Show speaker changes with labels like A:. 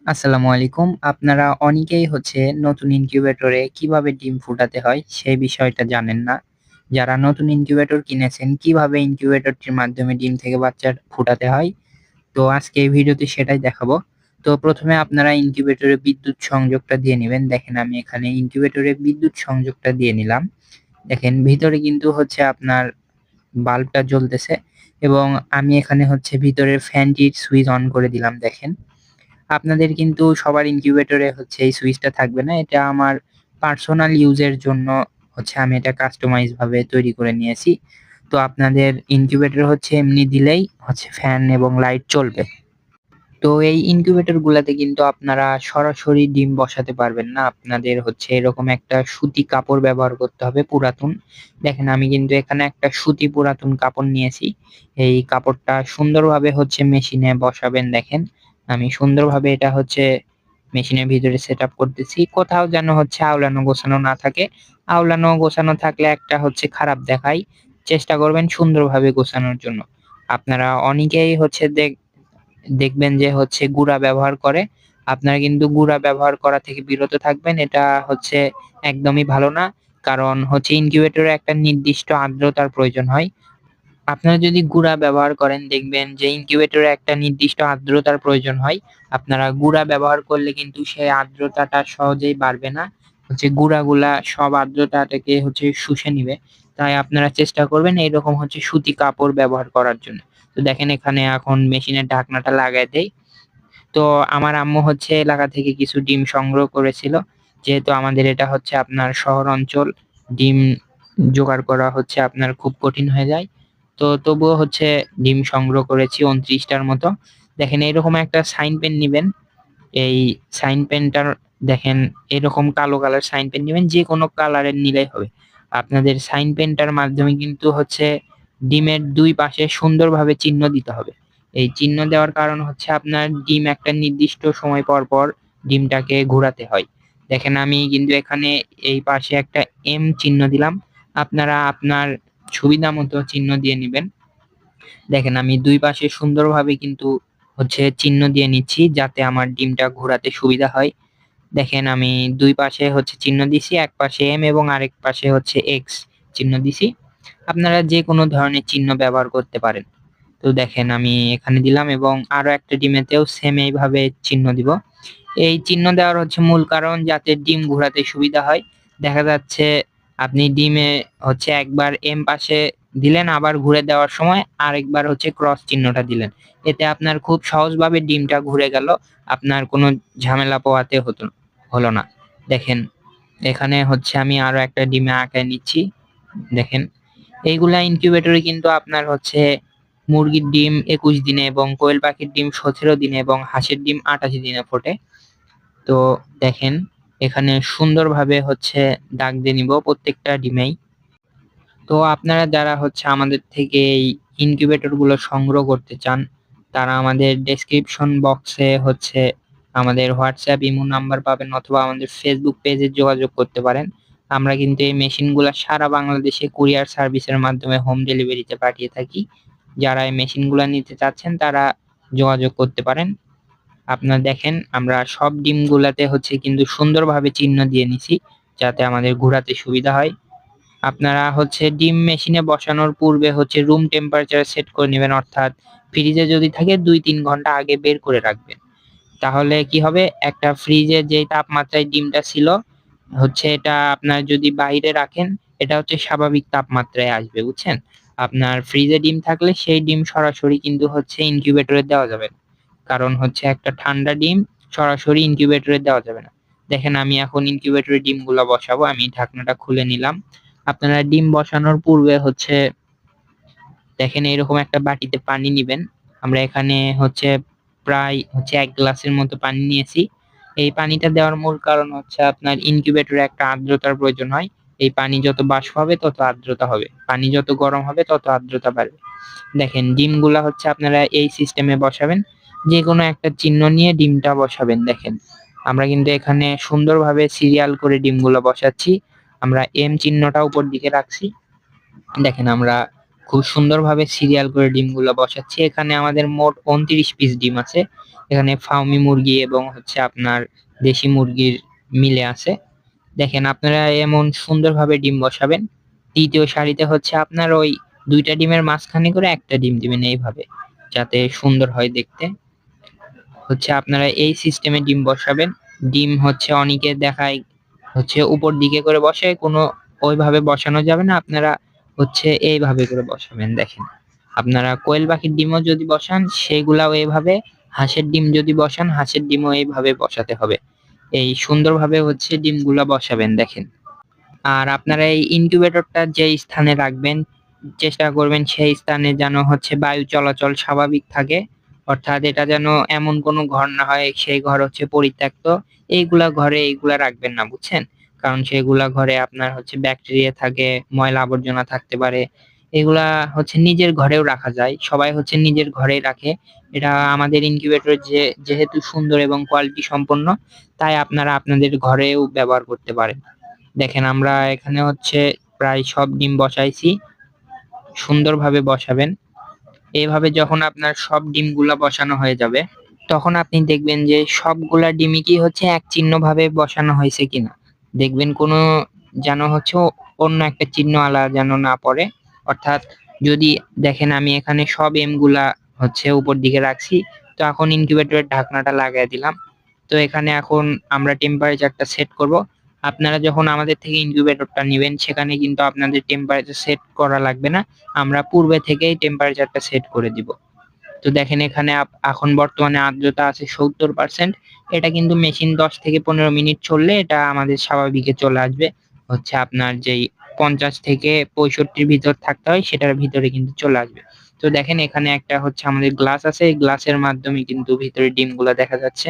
A: আসসালামু আলাইকুম। আপনারা অনেকেই নতুন ইনকিউবেটরে কিভাবে ডিম ফুটাতে হয় সেই বিষয়টা জানেন না। যারা নতুন ইনকিউবেটর কিনেছেন কিভাবে ইনকিউবেটরটির মাধ্যমে ডিম থেকে বাচ্চা ফুটাতে হয়, তো আজকে এই ভিডিওতে সেটাই দেখাবো। তো ১ম এ আপনারা ইনকিউবেটরে বিদ্যুৎ সংযোগটা দিয়ে নিবেন। দেখেন আমি এখানে ইনকিউবেটরে বিদ্যুৎ সংযোগটা দিয়ে নিলাম। দেখেন ভিতরে কিন্তু আপনার বাল্বটা জ্বলতেছে এবং আমি এখানে ভিতরের ফ্যানটির সুইচ অন করে দিলাম দেখেন। আপনাদের কিন্তু সবার ইনকিউবেটরে এই সুইচটা থাকবে না। এটা আমার পার্সোনাল ইউজের জন্য আমি এটা কাস্টমাইজ ভাবে তৈরি করে নিয়েছি। তো আপনাদের ইনকিউবেটর এমনি দিলেই ফ্যান এবং লাইট চলবে। তো এই ইনকিউবেটর গুলাতে কিন্তু আপনারা সরাসরি ডিম বসাতে পারবেন না। আপনাদের এরকম একটা সুতি কাপড় ব্যবহার করতে হবে পুরাতন। দেখেন আমি কিন্তু এখানে একটা সুতি পুরাতন কাপড় নিয়েছি। এই কাপড়টা সুন্দরভাবে মেশিনে বসাবেন দেখেন। আমি সুন্দরভাবে এটা মেশিনের ভিতরে সেটআপ করতেছি। কোথাও যেন আওলানো গোছানো না থাকে। আওলানো গোছানো থাকলে একটা খারাপ দেখায়। চেষ্টা করবেন সুন্দরভাবে গোছানোর জন্য। আপনারা অনেকেই দেখবেন যে গুঁড়া ব্যবহার করে। আপনারা কিন্তু গুঁড়া ব্যবহার করা থেকে বিরত থাকবেন। এটা একদমই ভালো না। কারণ ইনকিউবেটরে একটা নির্দিষ্ট আর্দ্রতার প্রয়োজন হয়। আপনারা যদি গুঁড়া ব্যবহার করেন দেখবেন যে ইনকিউবেটরে একটা নির্দিষ্ট আর্দ্রতার প্রয়োজন হয়। আপনারা গুঁড়া ব্যবহার করলে কিন্তু সেই আর্দ্রতাটা সহজেই বাড়বে না। গুঁড়াগুলা সব আর্দ্রতাটাকে শুষে নিবে। তাই আপনারা চেষ্টা করবেন এইরকম সুতি কাপড় ব্যবহার করার জন্য। তো দেখেন এখানে এখন মেশিনের ঢাকনাটা লাগায় দেই। তো আমার আম্মু এলাকা থেকে কিছু ডিম সংগ্রহ করেছিল। যেহেতু আমাদের এটা আপনার শহর অঞ্চল, ডিম জোগাড় করা আপনার খুব কঠিন হয়ে যায়। তো তবুও ডিম সংগ্রহ করেছি ২৯ টার মতো। দেখেন এরকম একটা সাইন পেন নিবেন। এই সাইন পেনটার দেখেন এরকম কালো কালার সাইন পেন নিবেন, যেকোনো কালারের নিলেই হবে। আপনাদের সাইন পেনটার মাধ্যমে কিন্তু ডিমের ২ পাশে সুন্দরভাবে চিহ্ন দিতে হবে। এই চিহ্ন দেওয়ার কারণ আপনার ডিম একটা নির্দিষ্ট সময় পর, পর ডিমটাকে ঘোরাতে হয়। দেখেন আমি কিন্তু এখানে এই পাশে একটা এম চিহ্ন দিলাম। আপনারা আপনার সুবিধা মতো চিহ্ন দিয়ে নিবেন। দেখেন আমি ২ পাশে সুন্দরভাবে কিন্তু চিহ্ন দিয়ে নিচ্ছি যাতে আমার ডিমটা ঘোরাতে সুবিধা হয়। দেখেন আমি ২ পাশে চিহ্ন দিছি। এক পাশে এম এবং আরেক পাশে এক্স চিহ্ন দিছি। আপনারা যেকোনো ধরনের চিহ্ন ব্যবহার করতে পারেন। তো দেখেন আমি এখানে দিলাম এবং আরো একটা ডিমেতেও সেম এইভাবে চিহ্ন দিব। এই চিহ্ন দেওয়ার মূল কারণ যাতে ডিম ঘোরাতে সুবিধা হয়। দেখা যাচ্ছে আপনি ডিমে একবার এম পাশে দিলেন, আবার ঘুরে দেওয়ার সময় আরেকবার ক্রস চিহ্নটা দিলেন। এতে আপনার খুব সহজভাবে ডিমটা ঘুরে গেল। আপনার কোনো ঝামেলা পোহাতে হলো না। দেখেন এখানে আমি আরো একটা ডিমে আঁকায় নিচ্ছি। দেখেন এইগুলা ইনকিউবেটরে কিন্তু আপনার মুরগির ডিম ২১ দিনে এবং কোয়েল পাখির ডিম ১৭ দিনে এবং হাঁসের ডিম ৮৮ দিনে ফোটে। তো দেখেন এখানে সুন্দরভাবে দাগ দিয়ে নিব প্রত্যেকটা ডিমেই। তো আপনারা যারা আমাদের থেকে এই ইনকিউবেটর গুলো সংগ্রহ করতে চান, তারা আমাদের ডেসক্রিপশন বক্সে আমাদের হোয়াটসঅ্যাপ, ইমো নাম্বার পাবেন অথবা আমাদের ফেসবুক পেজে যোগাযোগ করতে পারেন। আমরা কিন্তু এই মেশিনগুলা সারা বাংলাদেশে কুরিয়ার সার্ভিসের মাধ্যমে হোম ডেলিভারিতে পাঠিয়ে থাকি। যারা এই মেশিনগুলা নিতে চাচ্ছেন তারা যোগাযোগ করতে পারেন। আপনারা দেখেন আমরা সব ডিমগুলাতে কিন্তু সুন্দরভাবে চিহ্ন দিয়ে নিছি যাতে আমাদের ঘোরাতে সুবিধা হয়। আপনারা ডিম মেশিনে বসানোর পূর্বে রুম টেম্পারেচার সেট করে নিবেন, অর্থাৎ ফ্রিজে যদি থাকে ২-৩ ঘন্টা আগে বের করে রাখবেন। তাহলে কি হবে, একটা ফ্রিজে যেই তাপমাত্রায় ডিমটা ছিল এটা আপনার যদি বাইরে রাখেন এটা স্বাভাবিক তাপমাত্রায় আসবে, বুঝছেন? আপনার ফ্রিজে ডিম থাকলে সেই ডিম সরাসরি কিন্তু ইনকিউবেটরে দেওয়া যাবে না। কারণ একটা ঠান্ডা ডিম সরাসরি ইনকিউবেটরে দেওয়া যাবে না। দেখেন আমি এখন ইনকিউবেটরে ডিমগুলা বসাবো। আমি ঢাকনাটা খুলে নিলাম। আপনারা ডিম বসানোর পূর্বে দেখেন এরকম একটা বাটিতে পানি নিবেন। আমরা এখানে প্রায় ১ গ্লাসের মতো পানি নিয়েছি। এই পানিটা দেওয়ার মূল কারণ আপনার ইনকিউবেটরে একটা আর্দ্রতার প্রয়োজন হয়। এই পানি যত বাষ্প হবে তত আর্দ্রতা হবে। পানি যত গরম হবে তত আর্দ্রতা বাড়বে। দেখেন ডিমগুলা আপনারা এই সিস্টেমে বসাবেন। যেকোনো একটা চিহ্ন নিয়ে ডিমটা বসাবেন দেখেন। আমরা কিন্তু এখানে সুন্দরভাবে সিরিয়াল করে ডিমগুলো বসাচ্ছি। আমরা এম চিহ্নটা উপর দিকে রাখছি। দেখেন আমরা খুব সুন্দরভাবে সিরিয়াল করে ডিমগুলো বসাচ্ছি। এখানে আমাদের মোট ২৯ পিস ডিম আছে। এখানে ফার্মি মুরগি এবং হচ্ছে আপনার দেশি মুরগির মিলে আছে। দেখেন আপনারা এমন সুন্দরভাবে ডিম বসাবেন। ৩য় সারিতে হচ্ছে আপনার ওই ২ টা ডিমের মাঝখানে করে ১ টা ডিম দিবেন এইভাবে। যাতে সুন্দর হয় দেখতে। হচ্ছে আপনারা এই সিস্টেমে ডিম বসাবেন। ডিম হচ্ছে অনেকে দেখায় হচ্ছে উপর দিকে করে বসায়, কোনো ওইভাবে বসানো যাবে না। আপনারা হচ্ছে এইভাবে করে বসাবেন দেখেন। আপনারা কোয়েল পাখির ডিমও যদি বসান সেগুলাও এভাবে, হাঁসের ডিম যদি বসান হাঁসের ডিমও এইভাবে বসাতে হবে। এই সুন্দরভাবে হচ্ছে ডিমগুলা বসাবেন দেখেন। আর আপনারা এই ইনকিউবেটরটা যেই স্থানে রাখবেন চেষ্টা করবেন সেই স্থানে যেন হচ্ছে বায়ু চলাচল স্বাভাবিক থাকে। অর্থাৎ এটা যেন এমন কোনো ঘর না হয় সেই ঘর হচ্ছে পরিত্যক্ত। এইগুলা ঘরে এইগুলা রাখবেন না, বুঝছেন? কারণ সেগুলা ঘরে আপনার হচ্ছে ব্যাকটেরিয়া থাকে, ময়লা আবর্জনা থাকতে পারে। এগুলা হচ্ছে নিজের ঘরেও রাখা যায়। সবাই হচ্ছে নিজের ঘরেই রাখে। এটা আমাদের ইনকিউবেটর যেহেতু সুন্দর এবং কোয়ালিটি সম্পন্ন, তাই আপনারা আপনাদের ঘরেও ব্যবহার করতে পারেন। দেখেন আমরা এখানে হচ্ছে প্রায় সব ডিম বসাইছি। সুন্দরভাবে বসাবেন। এভাবে যখন আপনার সব ডিমগুলা বসানো হয়ে যাবে, তখন আপনি দেখবেন যে সবগুলা ডিমই কি হচ্ছে এক চিহ্নভাবে বসানো হয়েছে কিনা। দেখবেন কোনো যেন হচ্ছে অন্য একটা চিহ্ন আলা যেন না পড়ে। অর্থাৎ যদি দেখেন আমি এখানে সব এম গুলা হচ্ছে উপর দিকে রাখছি। তো এখন ইনকিউবেটরের ঢাকনাটা লাগায় দিলাম। তো এখানে এখন আমরা টেম্পারেচারটা সেট করব। আপনারা যখন আমাদের থেকে ইনকিউবেটরটা নিবেন সেখানে কিন্তু আপনাদের টেম্পারেচার সেট করা লাগবে না। আমরা পূর্বে থেকেই টেম্পারেচারটা সেট করে দিব। তো দেখেন এখানে এখন বর্তমানে আর্দ্রতা আছে ৭০%। এটা কিন্তু মেশিন ১০ থেকে ১৫ মিনিট চললে এটা আমাদের স্বাভাবিকে চলে আসবে। হচ্ছে আপনার যেই ৫০ থেকে ৬৫ র ভিতর থাকতে হয় সেটার ভিতরে কিন্তু চলে আসবে। তো দেখেন এখানে একটা হচ্ছে আমাদের গ্লাস আছে। এই গ্লাসের মাধ্যমে কিন্তু ভিতরে ডিমগুলা দেখা যাচ্ছে।